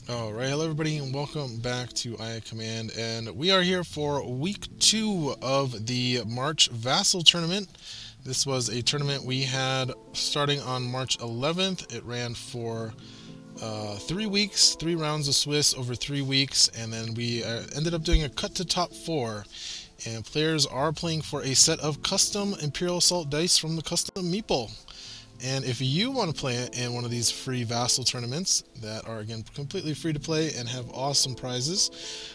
Alright, hello everybody and welcome back to IA Command, and we are here for week 2 of the March Vassal Tournament. This was a tournament we had starting on March 11th. It ran for 3 weeks, 3 rounds of Swiss over 3 weeks, and then we ended up doing a cut to top 4. And players are playing for a set of custom Imperial Assault dice from the CustomMeeple. And if you want to play it in one of these free Vassal tournaments that are, again, completely free to play and have awesome prizes,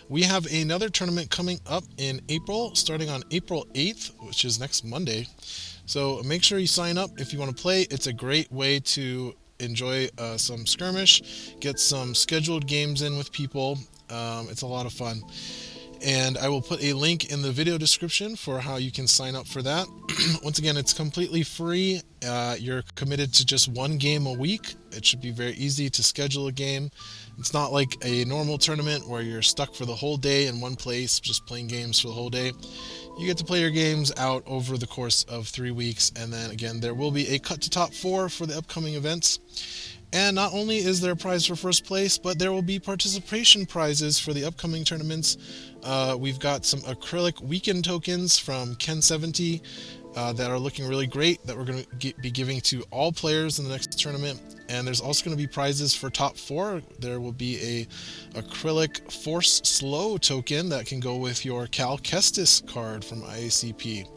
we have another tournament coming up in April, starting on April 8th, which is next Monday. So make sure you sign up if you want to play. It's a great way to enjoy some skirmish, get some scheduled games in with people. It's a lot of fun. And I will put a link in the video description for how you can sign up for that. Once again, it's completely free. You're committed to just one game a week. It should be very easy to schedule a game. It's not like a normal tournament where you're stuck for the whole day in one place, just playing games for the whole day. You get to play your games out over the course of 3 weeks, and then again, there will be a cut to top 4 for the upcoming events. And not only is there a prize for first place, but there will be participation prizes for the upcoming tournaments. We've got some acrylic weekend tokens from Ken70 that are looking really great that we're going to be giving to all players in the next tournament. And there's also going to be prizes for top 4. There will be a acrylic Force Slow token that can go with your Cal Kestis card from IACP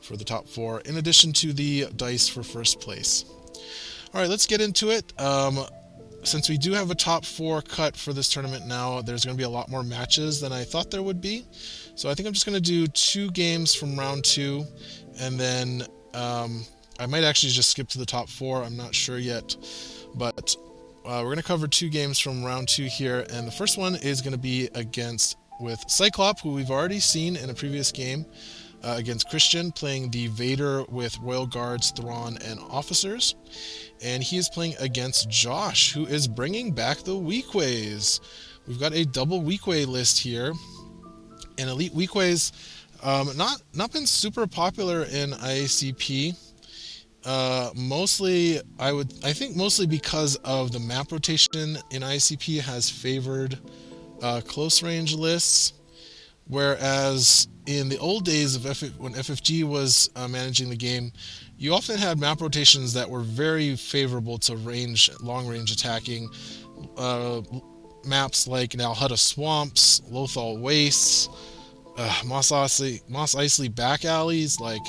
for the top 4, in addition to the dice for first place. Alright, let's get into it. Since we do have a top 4 cut for this tournament now, there's going to be a lot more matches than I thought there would be. So I think I'm just going to do 2 games from round 2, and then I might actually just skip to the top 4. I'm not sure yet. But we're going to cover 2 games from round 2 here, and the first one is going to be with Cyklop, who we've already seen in a previous game. Against Christian, playing the Vader with Royal Guards, Thrawn, and officers. And he is playing against Josh, who is bringing back the Weequays. We've got a double Weequay list here. And Elite Weequays, not been super popular in IACP. I think mostly because of the map rotation in IACP has favored close range lists. Whereas in the old days of when FFG was managing the game, you often had map rotations that were very favorable to long-range attacking. Maps like Nalhutta Swamps, Lothal Wastes, Mos Eisley Back Alleys, like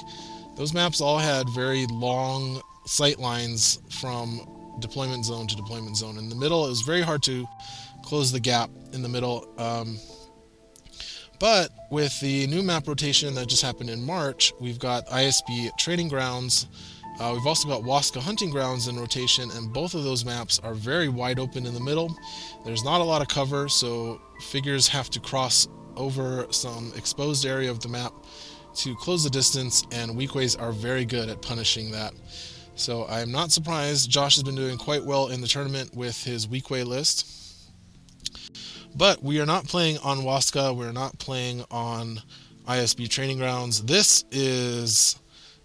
those maps all had very long sight lines from deployment zone to deployment zone. In the middle, it was very hard to close the gap in the middle. But with the new map rotation that just happened in March, we've got ISB Training Grounds. We've also got Waska Hunting Grounds in rotation, and both of those maps are very wide open in the middle. There's not a lot of cover, so figures have to cross over some exposed area of the map to close the distance, and Weequays are very good at punishing that. So I'm not surprised. Josh has been doing quite well in the tournament with his Weequay list. But we are not playing on Waska, we're not playing on ISB Training Grounds. This is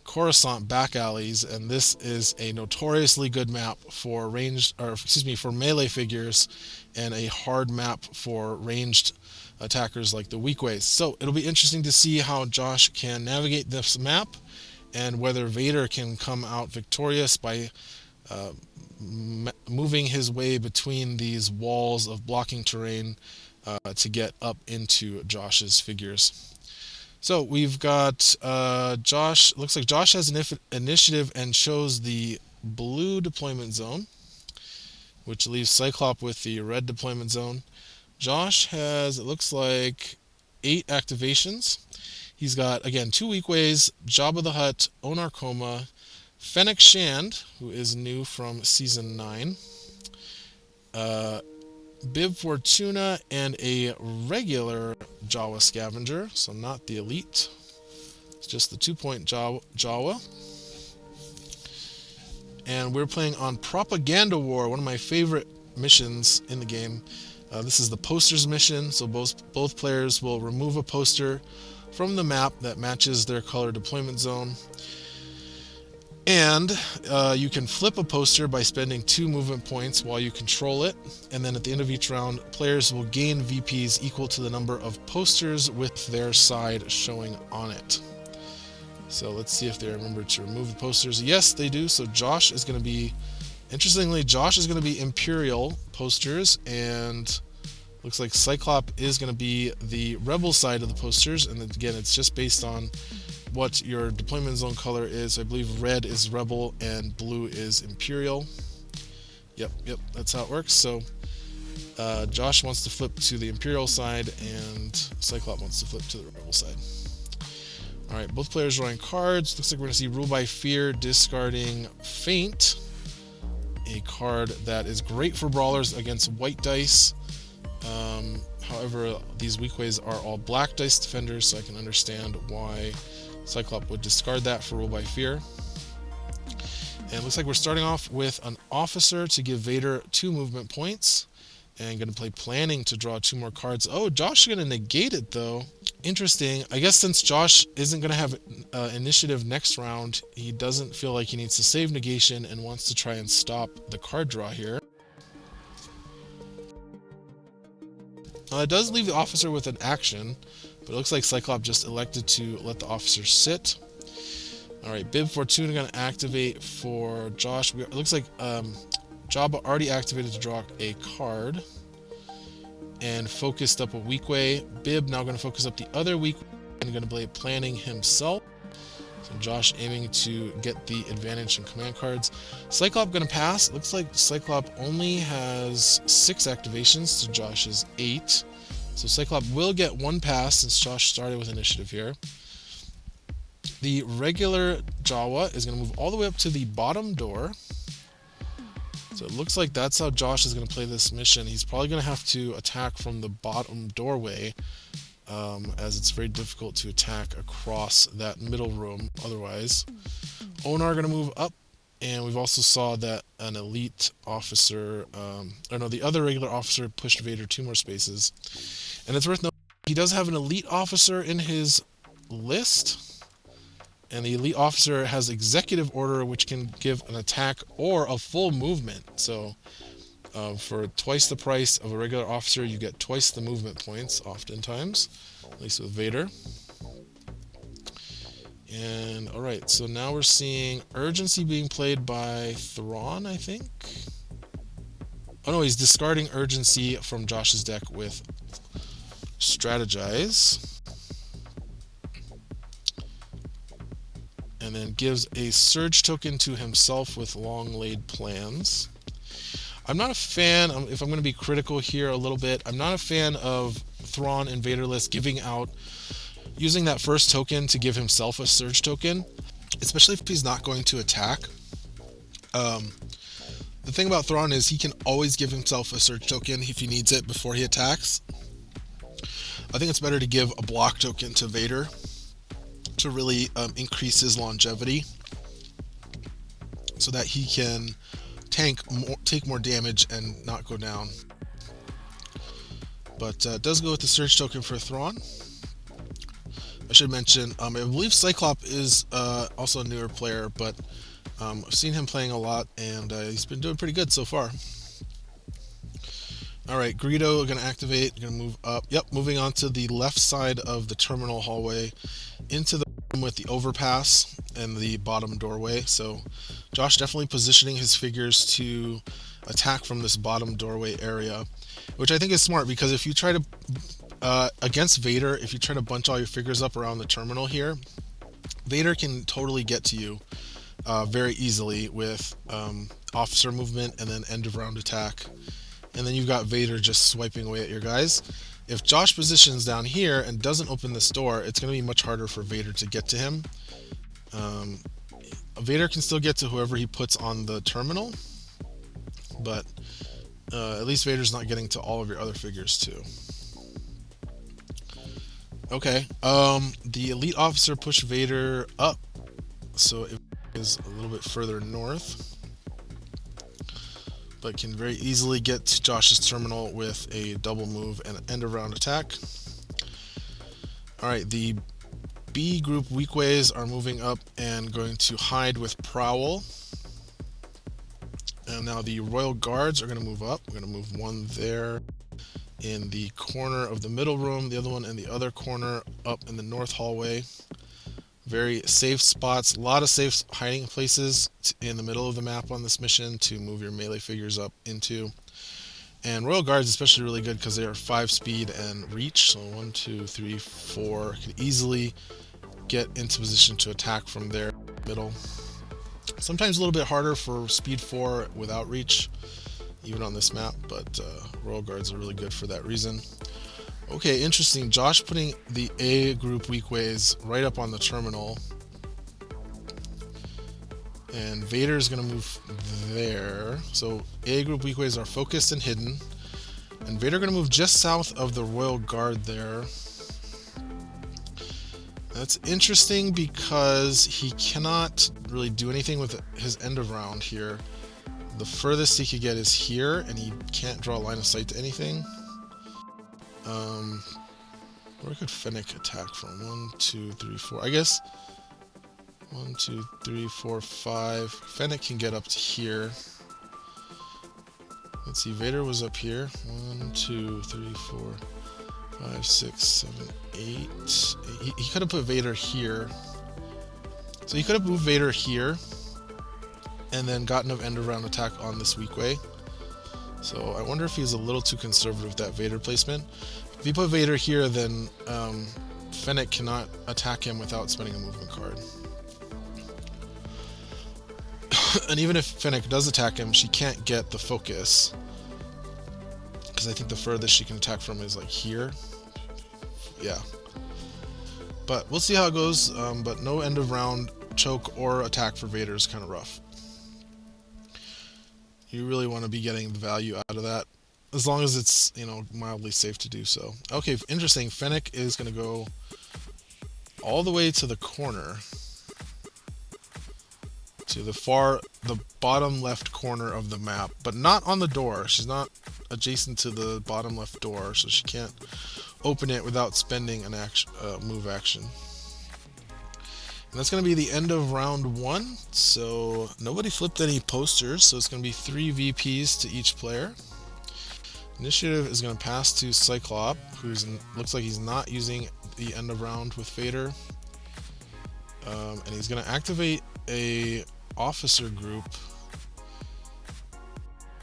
Coruscant Back Alleys, and this is a notoriously good map for for melee figures, and a hard map for ranged attackers like the Weequays. So it'll be interesting to see how Josh can navigate this map, and whether Vader can come out victorious by moving his way between these walls of blocking terrain to get up into Josh's figures. So we've got Josh. Looks like Josh has an initiative and chose the blue deployment zone, which leaves Cyclop with the red deployment zone. Josh has, it looks like, 8 activations. He's got, again, 2 Weequays, Jabba the Hutt, Onar Koma, Fennec Shand, who is new from Season 9, Bib Fortuna, and a regular Jawa Scavenger, so not the elite. It's just the 2-point Jawa. And we're playing on Propaganda War, one of my favorite missions in the game. This is the posters mission, so both players will remove a poster from the map that matches their color deployment zone. And you can flip a poster by spending 2 movement points while you control it, and then at the end of each round, players will gain VPs equal to the number of posters with their side showing on it. So let's see if they remember to remove the posters. Yes, they do. So Josh is going to be, interestingly, Josh is going to be Imperial posters, and looks like Cyklop is going to be the Rebel side of the posters, and again, it's just based on what your deployment zone color is. I believe red is Rebel and blue is Imperial. Yep, that's how it works. So Josh wants to flip to the Imperial side, and Cyklop wants to flip to the Rebel side. Alright, both players drawing cards. Looks like we're going to see Rule by Fear discarding Feint, a card that is great for brawlers against white dice. However, these Weequays are all black dice defenders, so I can understand why Cyklop would discard that for Rule by Fear. And it looks like we're starting off with an officer to give Vader 2 movement points. And going to play Planning to draw 2 more cards. Oh, Josh is going to negate it, though. Interesting. I guess since Josh isn't going to have initiative next round, he doesn't feel like he needs to save Negation and wants to try and stop the card draw here. It does leave the officer with an action, but it looks like Cyklop just elected to let the officer sit. Alright, Bib Fortuna going to activate for Josh. It looks like Jabba already activated to draw a card and focused up a Weequay. Bib now going to focus up the other Weequay and going to play Planning himself. So Josh aiming to get the advantage in command cards. Cyklop going to pass. It looks like Cyklop only has 6 activations to Josh's 8. So Cyklop will get 1 pass since Josh started with initiative here. The regular Jawa is going to move all the way up to the bottom door. So it looks like that's how Josh is going to play this mission. He's probably going to have to attack from the bottom doorway, as it's very difficult to attack across that middle room otherwise. Onar going to move up, and we've also saw that an elite officer, the other regular officer pushed Vader 2 more spaces. And it's worth noting, he does have an elite officer in his list. And the elite officer has executive order, which can give an attack or a full movement. So for twice the price of a regular officer, you get twice the movement points, oftentimes, at least with Vader. And alright, so now we're seeing Urgency being played by Thrawn, I think. Oh no, he's discarding Urgency from Josh's deck with Strategize. And then gives a Surge token to himself with Long Laid Plans. I'm not a fan, if I'm going to be critical here a little bit, I'm not a fan of Thrawn and Vader list using that first token to give himself a Surge token, especially if he's not going to attack. The thing about Thrawn is he can always give himself a Surge token if he needs it before he attacks. I think it's better to give a block token to Vader to really increase his longevity so that he can take more damage and not go down. But it does go with the Surge token for Thrawn. I should mention, I believe Cyklop is also a newer player, but I've seen him playing a lot, and he's been doing pretty good so far. Alright, Greedo going to activate, going to move up. Yep, moving on to the left side of the terminal hallway into the room with the overpass and the bottom doorway. So Josh definitely positioning his figures to attack from this bottom doorway area, which I think is smart, because if you try to, against Vader, if you try to bunch all your figures up around the terminal here, Vader can totally get to you very easily with officer movement and then end of round attack. And then you've got Vader just swiping away at your guys. If Josh positions down here and doesn't open this door, it's going to be much harder for Vader to get to him. Vader can still get to whoever he puts on the terminal, but at least Vader's not getting to all of your other figures too. Okay, the elite officer pushed Vader up, so it is a little bit further north, but can very easily get to Josh's terminal with a double move and end of round attack. Alright, the B group Weequays are moving up and going to hide with Prowl. And now the Royal Guards are going to move up. We're going to move one there in the corner of the middle room, the other one in the other corner up in the north hallway. Very safe spots, a lot of safe hiding places in the middle of the map on this mission to move your melee figures up into. And Royal Guards especially really good because they are 5 speed and reach, so 1, 2, 3, 4 can easily get into position to attack from their middle. Sometimes a little bit harder for speed 4 without reach, even on this map, but Royal Guards are really good for that reason. Okay, interesting. Josh putting the A group Weequays right up on the terminal. And Vader's going to move there. So A group Weequays are focused and hidden. And Vader going to move just south of the Royal Guard there. That's interesting because he cannot really do anything with his end of round here. The furthest he could get is here, and he can't draw a line of sight to anything. Where could Fennec attack from? 1, 2, 3, 4. I guess 1, 2, 3, 4, 5. Fennec can get up to here. Let's see, Vader was up here. 1, 2, 3, 4, 5, 6, 7, 8. He could have put Vader here. So he could have moved Vader here and then gotten an end around attack on this Weequay. So I wonder if he's a little too conservative with that Vader placement. If you put Vader here, then Fennec cannot attack him without spending a movement card. And even if Fennec does attack him, she can't get the focus, because I think the furthest she can attack from is like here. Yeah. But we'll see how it goes. But no end of round choke or attack for Vader is kind of rough. You really want to be getting the value out of that, as long as it's, you know, mildly safe to do so. Okay, interesting. Fennec is going to go all the way to the corner, to the bottom left corner of the map, but not on the door. She's not adjacent to the bottom left door, so she can't open it without spending an action, move action. And that's going to be the end of round 1. So nobody flipped any posters, so it's going to be 3 VPs to each player. Initiative is going to pass to Cyklop, who looks like he's not using the end of round with Vader. And he's going to activate a officer group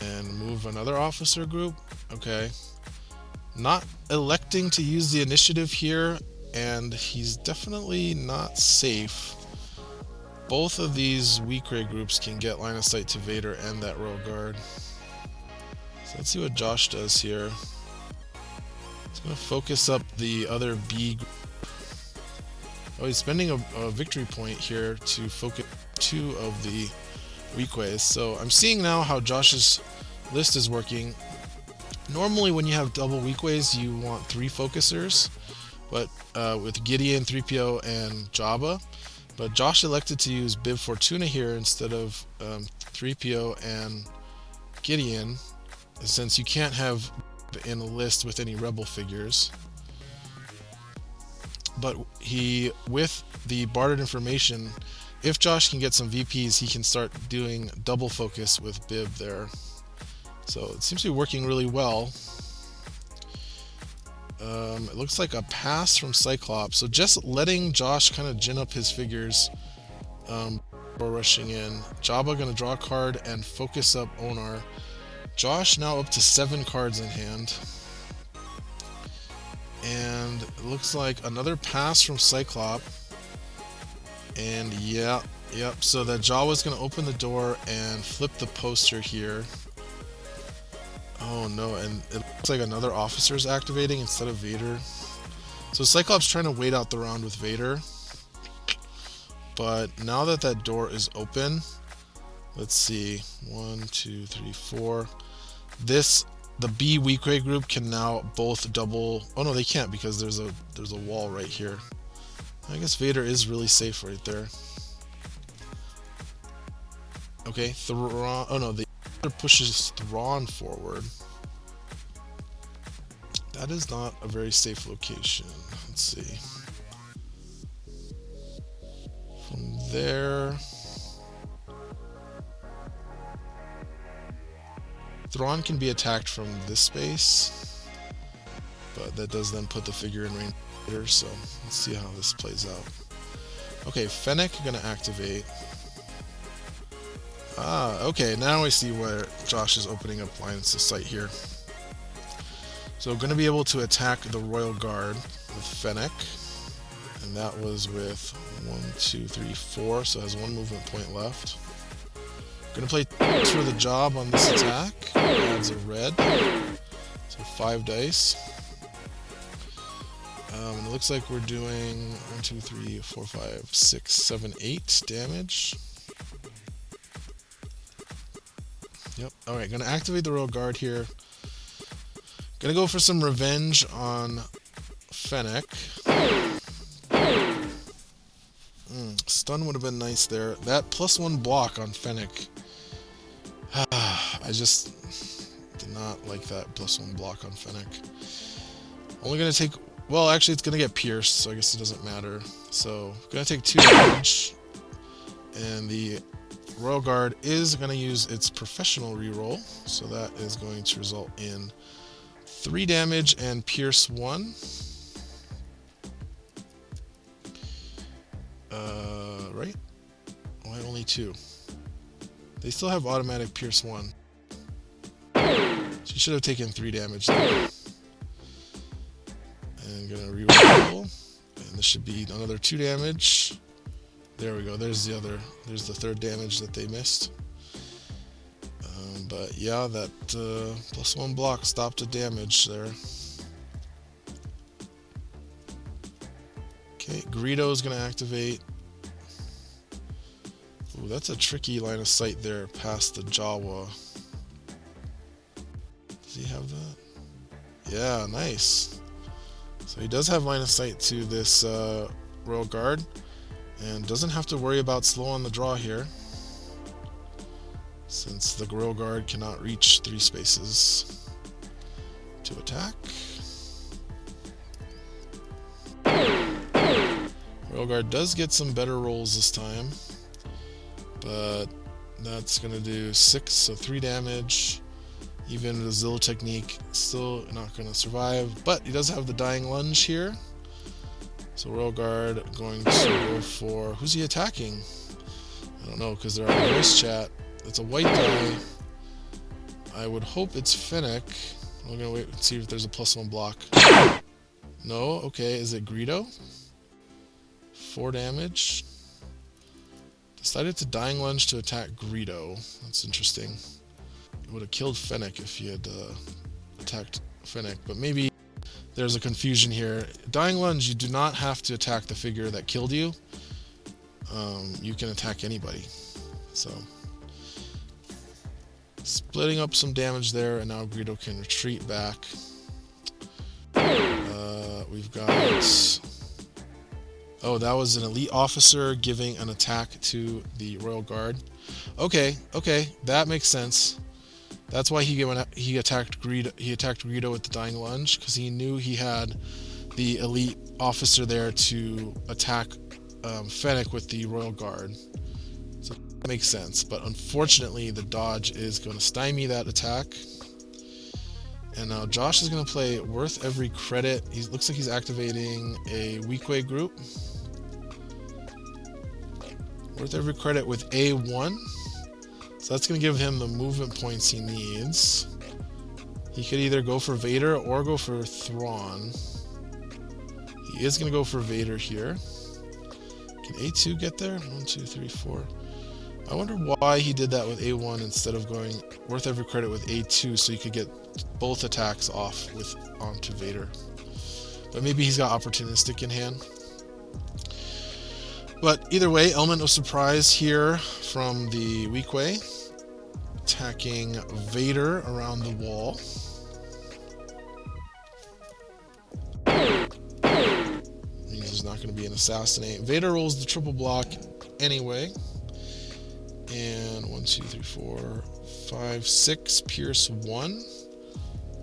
and move another officer group. Okay. Not electing to use the initiative here, and he's definitely not safe. Both of these Weequay groups can get line of sight to Vader and that Royal Guard. So let's see what Josh does here. He's going to focus up the other B group. Oh, he's spending a victory point here to focus 2 of the Weequays. So I'm seeing now how Josh's list is working. Normally when you have double Weequays, you want 3 focusers, but with Gideon, 3PO, and Jabba. But Josh elected to use Bib Fortuna here instead of 3PO and Gideon, since you can't have in a list with any rebel figures. But with the bartered information, if Josh can get some VPs, he can start doing double focus with Bib there. So it seems to be working really well. It looks like a pass from Cyclops. So just letting Josh kind of gin up his figures before rushing in. Jabba going to draw a card and focus up Onar. Josh now up to 7 cards in hand. And it looks like another pass from Cyclop. And yep. So that Jawa's going to open the door and flip the poster here. Oh no, and it looks like another officer is activating instead of Vader. So Cyclops trying to wait out the round with Vader. But now that that door is open, let's see, 1, 2, 3, 4. The B Weequay group can now both double. Oh no, they can't because there's a wall right here. I guess Vader is really safe right there. Okay, Thrawn. Oh no, the other pushes Thrawn forward. That is not a very safe location. Let's see. there. Thrawn can be attacked from this space, but that does then put the figure in range later, so let's see how this plays out. Okay, Fennec gonna activate. Ah, okay, now I see where Josh is opening up lines of sight here. So gonna be able to attack the Royal Guard with Fennec, and that was with 1, 2, 3, 4, so it has 1 movement point left. Gonna play 2 of the job on this attack. Adds a red, so 5 dice. And it looks like we're doing 1, 2, 3, 4, 5, 6, 7, 8 damage. Yep. Alright, gonna activate the Royal Guard here. Gonna go for some revenge on Fennec. Stun would have been nice there. That +1 block on Fennec. I just did not like that +1 block on Fennec. Only gonna take... Well, actually, it's gonna get pierced, so I guess it doesn't matter. So, gonna take 2 damage. And the Royal Guard is gonna use its professional reroll, so that is going to result in 3 damage and pierce 1. Right? Why only 2? They still have automatic pierce 1. She should have taken 3 damage there. And gonna reroll. And this should be another 2 damage. There we go. There's the 3rd damage that they missed. But yeah, that +1 block stopped the damage there. Okay, Greedo is going to activate. Ooh, that's a tricky line of sight there past the Jawa. Does he have that? Yeah, nice. So he does have line of sight to this Royal Guard, and doesn't have to worry about slow on the draw here, since the Royal Guard cannot reach 3 spaces to attack. Royal Guard does get some better rolls this time, but that's going to do 6, so 3 damage. Even the Zilla technique, still not going to survive, but he does have the Dying Lunge here. So Royal Guard going to go for... Who's he attacking? I don't know, because they're on voice chat. It's a white die. I would hope it's Fennec. I'm going to wait and see if there's a +1 block. No? Okay, is it Greedo? 4 damage. Decided to Dying Lunge to attack Greedo. That's interesting. It would have killed Fennec if he had attacked Fennec, but maybe there's a confusion here. Dying Lunge, you do not have to attack the figure that killed you. You can attack anybody. So, splitting up some damage there, and now Greedo can retreat back. We've got... Oh, that was an elite officer giving an attack to the Royal Guard. Okay, that makes sense. That's why he attacked Greedo. He attacked Greedo with the Dying Lunge, because he knew he had the elite officer there to attack Fennec with the Royal Guard. So that makes sense. But unfortunately, the dodge is going to stymie that attack. And now Josh is going to play Worth Every Credit. He looks like he's activating a Weequay group. Worth Every Credit with A1. So that's going to give him the movement points he needs. He could either go for Vader or go for Thrawn. He is going to go for Vader here. Can A2 get there? 1, 2, 3, 4. I wonder why he did that with A1 instead of going Worth Every Credit with A2, so he could get both attacks off onto Vader. But maybe he's got Opportunistic in hand. But either way, Element of Surprise here from the Weequay, attacking Vader around the wall. Means there's not going to be an Assassinate. Vader rolls the triple block anyway. And 1, 2, 3, 4, 5, 6, pierce 1.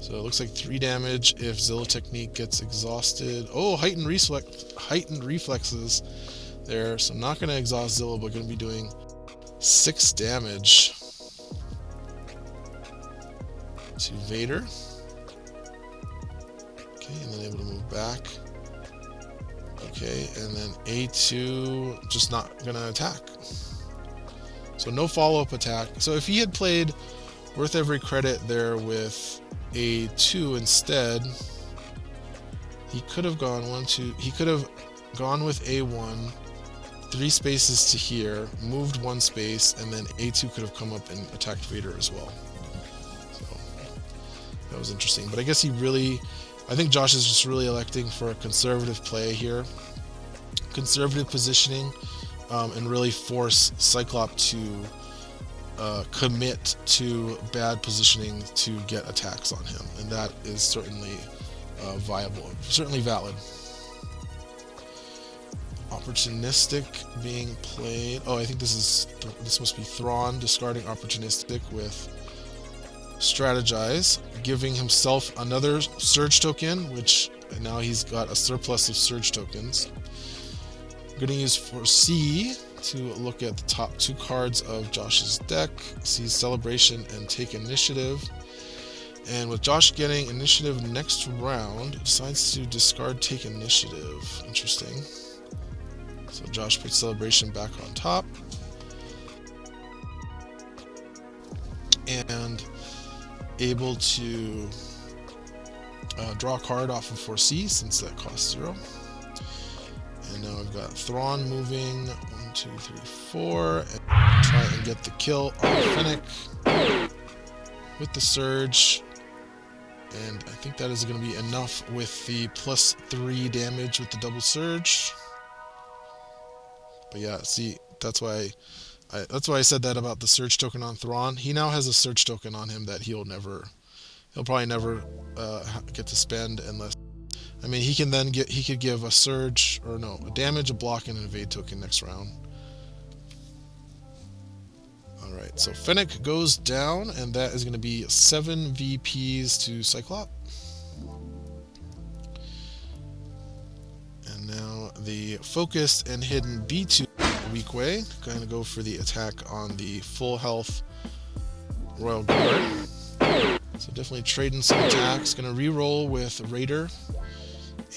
So it looks like 3 damage if Zilla technique gets exhausted. Oh, heightened reflexes. there. So I'm not going to exhaust Zilla, but going to be doing 6 damage to Vader. Okay, and then able to move back. Okay, and then A2 just not going to attack. So no follow-up attack. So if he had played Worth Every Credit there with A2 instead, he could have gone he could have gone with A1, 3 spaces to here, moved 1 space, and then A2 could have come up and attacked Vader as well. So that was interesting. But I guess I think Josh is just really electing for a conservative play here, conservative positioning, and really force Cyclop to commit to bad positioning to get attacks on him, and that is certainly viable, certainly valid. Opportunistic being played. Oh, I think this must be Thrawn discarding opportunistic with strategize, giving himself another surge token, which now he's got a surplus of surge tokens. I'm going to use Foresee to look at the top 2 cards of Josh's deck, see Celebration and Take Initiative. And with Josh getting initiative next round, decides to discard Take Initiative. Interesting. So Josh puts Celebration back on top. And able to draw a card off of Foresee, since that costs 0. And now we've got Thrawn moving 1, 2, 3, 4, and try and get the kill on Fennec with the surge. And I think that is going to be enough with the +3 damage with the double surge. But yeah, see, that's why I said that about the surge token on Thrawn. He now has a surge token on him that he'll probably never get to spend unless, I mean, he could give a surge, or no, a damage, a block, and an evade token next round. Alright, so Fennec goes down, and that is going to be 7 VPs to Cyclop. And now the focused and hidden B2 Weequay, going to go for the attack on the full health Royal Guard. So definitely trading some attacks. Going to re-roll with Raider.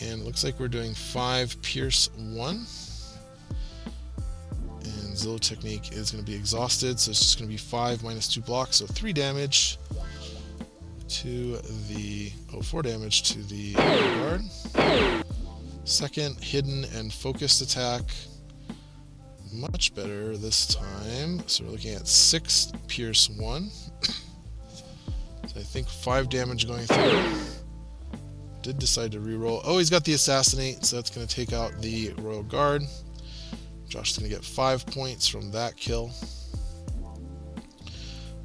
And it looks like we're doing 5 Pierce 1. And Zillow Technique is going to be exhausted, so it's just going to be 5 minus 2 blocks, so 3 damage to the... 4 damage to the guard. Second, hidden and focused attack. Much better this time. So we're looking at 6 Pierce 1. So I think 5 damage going through. Did decide to reroll. Oh, he's got the Assassinate, so that's going to take out the Royal Guard. Josh is going to get 5 points from that kill.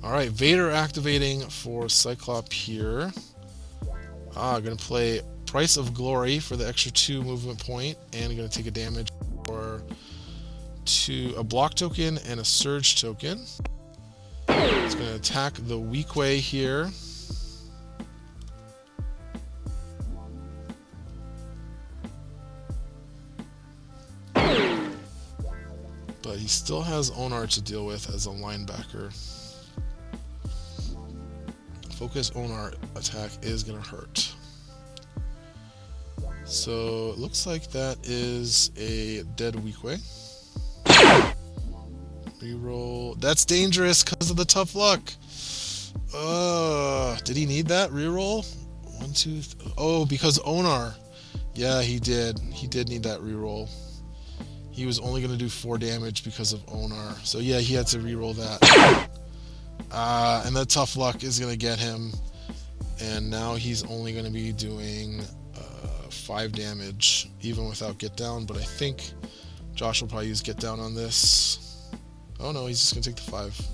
Alright, Vader activating for Cyclop here. Going to play Price of Glory for the extra 2 movement point, and going to take a damage for a block token and a surge token. It's going to attack the Weequay here. But he still has Onar to deal with as a linebacker. Focus Onar attack is going to hurt. So it looks like that is a dead Weequay. Reroll. That's dangerous because of the tough luck. Did he need that reroll? 1, 2, oh, because Onar. Yeah, he did. He did need that reroll. He was only going to do 4 damage because of Onar. So yeah, he had to reroll that. And that tough luck is going to get him. And now he's only going to be doing 5 damage, even without get down. But I think Josh will probably use get down on this. Oh no, he's just going to take the 5.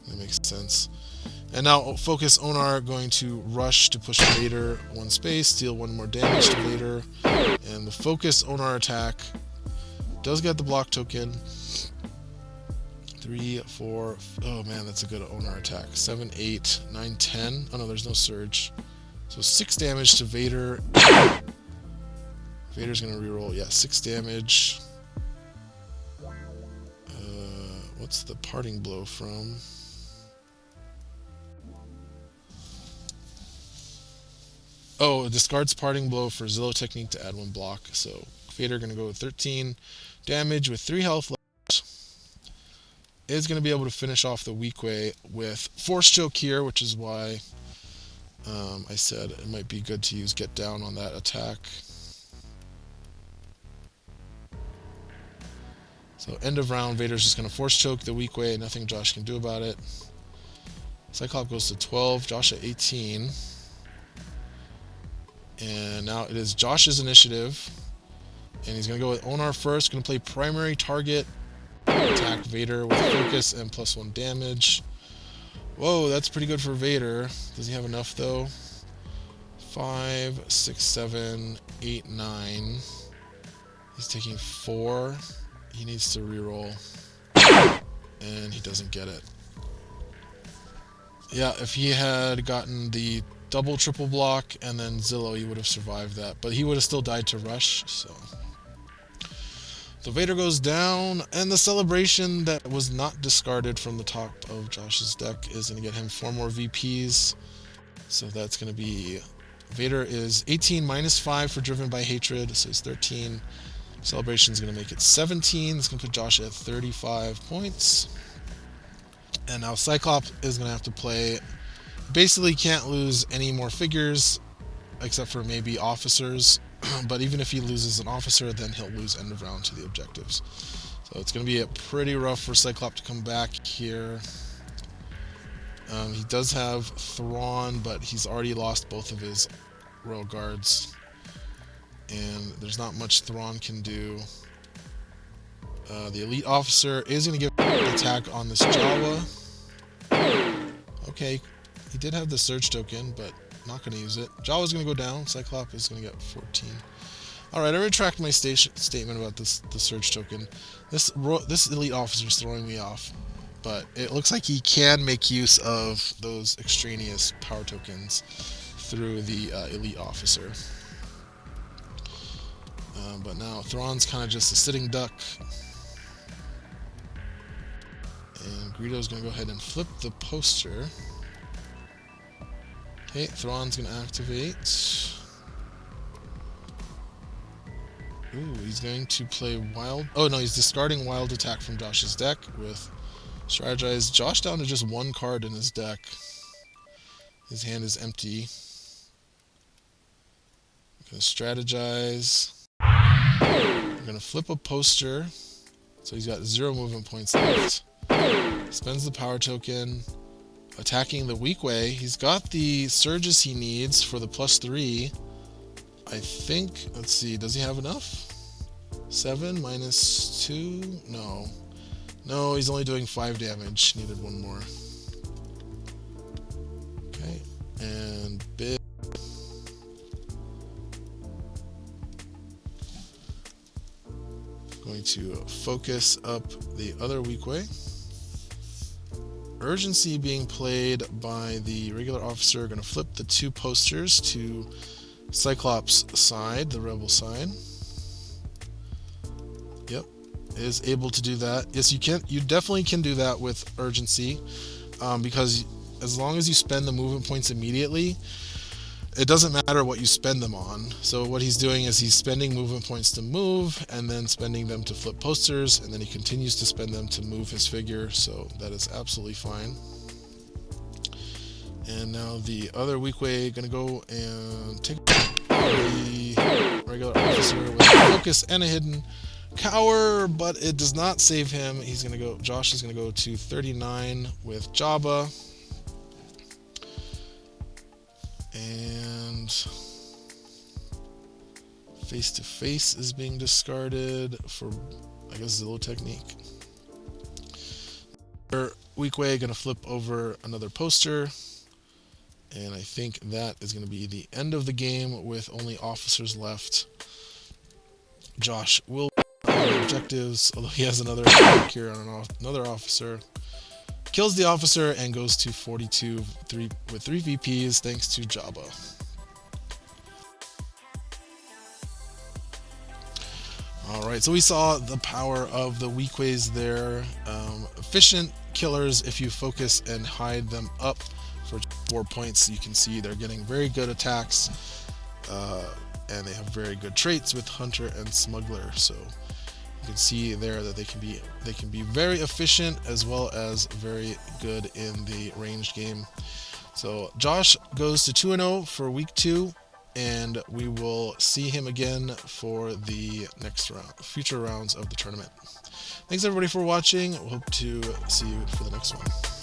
That makes sense. And now focus Onar going to rush to push Vader 1 space, deal 1 more damage to Vader. And the focus Onar attack does get the block token. 3, 4, oh man, that's a good Onar attack. 7, 8, 9, 10. Oh no, there's no surge. So 6 damage to Vader. Vader's gonna reroll. Yeah, 6 damage. What's the parting blow from? Oh, discards parting blow for Zillow technique to add 1 block. So Vader going to go with 13 damage with 3 health left. Is going to be able to finish off the Weequay with Force Choke here, which is why I said it might be good to use Get Down on that attack. So end of round, Vader's just going to Force Choke the Weequay, nothing Josh can do about it. Cyclop goes to 12, Josh at 18. And now it is Josh's initiative. And he's going to go with Onar first, going to play primary target, attack Vader with focus and +1 damage. Whoa, that's pretty good for Vader. Does he have enough though? 5, 6, 7, 8, 9. He's taking 4. He needs to reroll. And he doesn't get it. Yeah, if he had gotten the double triple block and then Zillow, he would have survived that. But he would have still died to rush, so Vader goes down, and the celebration that was not discarded from the top of Josh's deck is going to get him 4 more VPs. So that's going to be, Vader is 18 minus 5 for Driven by Hatred, so he's 13. Celebration is going to make it 17. It's going to put Josh at 35 points. And now Cyclop is going to have to play, basically can't lose any more figures, except for maybe officers. But even if he loses an officer, then he'll lose end of round to the objectives. So it's going to be pretty rough for Cyclop to come back here. He does have Thrawn, but he's already lost both of his Royal Guards. And there's not much Thrawn can do. The Elite Officer is going to give an attack on this Jawa. Okay, he did have the Surge Token, but not going to use it. Jawa's going to go down. Cyclop is going to get 14. Alright, I retract my statement about the Surge Token. This Elite Officer is throwing me off, but it looks like he can make use of those extraneous power tokens through the Elite Officer. But now Thrawn's kind of just a sitting duck. And Greedo's going to go ahead and flip the poster. Okay, Thrawn's going to activate. Ooh, he's going to play Wild. Oh no, he's discarding Wild Attack from Josh's deck with Strategize. Josh down to just 1 card in his deck. His hand is empty. I'm going to Strategize. I'm going to flip a poster. So he's got 0 movement points left. Spends the power token. Attacking the Weequay. He's got the surges he needs for the +3. I think, let's see, does he have enough? 7 minus 2? No. No, he's only doing 5 damage. Needed 1 more. Okay, and Bib. Going to focus up the other Weequay. Urgency being played by the regular officer. Going to flip the 2 posters to Cyclops' side, the rebel side. Yep, is able to do that. Yes, you can. You definitely can do that with urgency, because as long as you spend the movement points immediately, it doesn't matter what you spend them on. So what he's doing is he's spending movement points to move, and then spending them to flip posters, and then he continues to spend them to move his figure. So that is absolutely fine. And now the other Weequay gonna go and take the regular officer with a focus and a hidden cower, but it does not save him. He's gonna go. Josh is gonna go to 39 with Jabba, and face to face is being discarded for, I guess, Zillow technique. Weequay gonna flip over another poster. And I think that is going to be the end of the game with only officers left. Josh will have objectives, although he has another attack here on another officer. Kills the officer and goes to 42 with 3 VPs thanks to Jabba. Alright, so we saw the power of the Weequays there. Efficient killers if you focus and hide them up for 4 points. You can see they're getting very good attacks, and they have very good traits with Hunter and Smuggler. So you can see there that they can be very efficient as well as very good in the ranged game. So Josh goes to 2-0 for week 2, and we will see him again for the next round, future rounds of the tournament. Thanks everybody for watching. We hope to see you for the next one.